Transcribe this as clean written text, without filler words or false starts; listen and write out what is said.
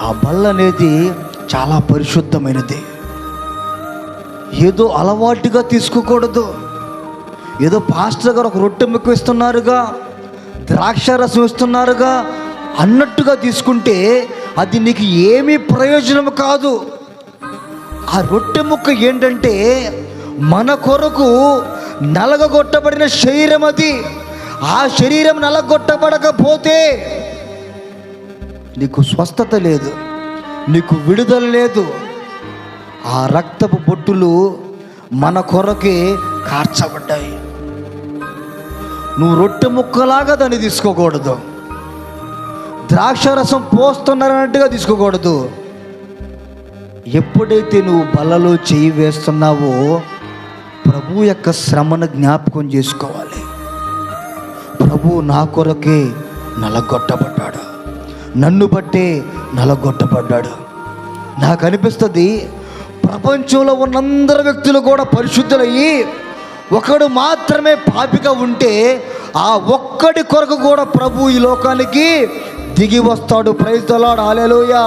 ఆ బల్ల అనేది చాలా పరిశుద్ధమైనది. ఏదో అలవాటుగా తీసుకోకూడదు. ఏదో పాస్టర్ గారు ఒక రొట్టె ముక్క ఇస్తున్నారుగా, ద్రాక్షారసం ఇస్తున్నారుగా అన్నట్టుగా తీసుకుంటే అది నీకు ఏమీ ప్రయోజనం కాదు. ఆ రొట్టె ముక్క ఏంటంటే మన కొరకు నలగొట్టబడిన శరీరం. అది ఆ శరీరం నలగొట్టబడకపోతే నీకు స్వస్థత లేదు, నీకు విడుదల లేదు. ఆ రక్తపు బొట్టులు మన కొరకే కార్చబడ్డాయి. నువ్వు రొట్టె ముక్కలాగా దాన్ని తీసుకోకూడదు, ద్రాక్షారసం పోస్తున్నారన్నట్టుగా తీసుకోకూడదు. ఎప్పుడైతే నువ్వు బల్లలో చేయి వేస్తున్నావో ప్రభు యొక్క శ్రమను జ్ఞాపకం చేసుకోవాలి. ప్రభు నా కొరకే నలగొట్టబడ్డాడు, నన్ను బట్టే నలగొట్టబడ్డాడు. నాకు అనిపిస్తుంది ప్రపంచంలో ఉన్నందరు వ్యక్తులు కూడా పరిశుద్ధులయ్యి ఒకడు మాత్రమే పాపిగా ఉంటే ఆ ఒక్కడి కొరకు కూడా ప్రభు ఈ లోకానికి దిగి వస్తాడు. Praise the lord, hallelujah.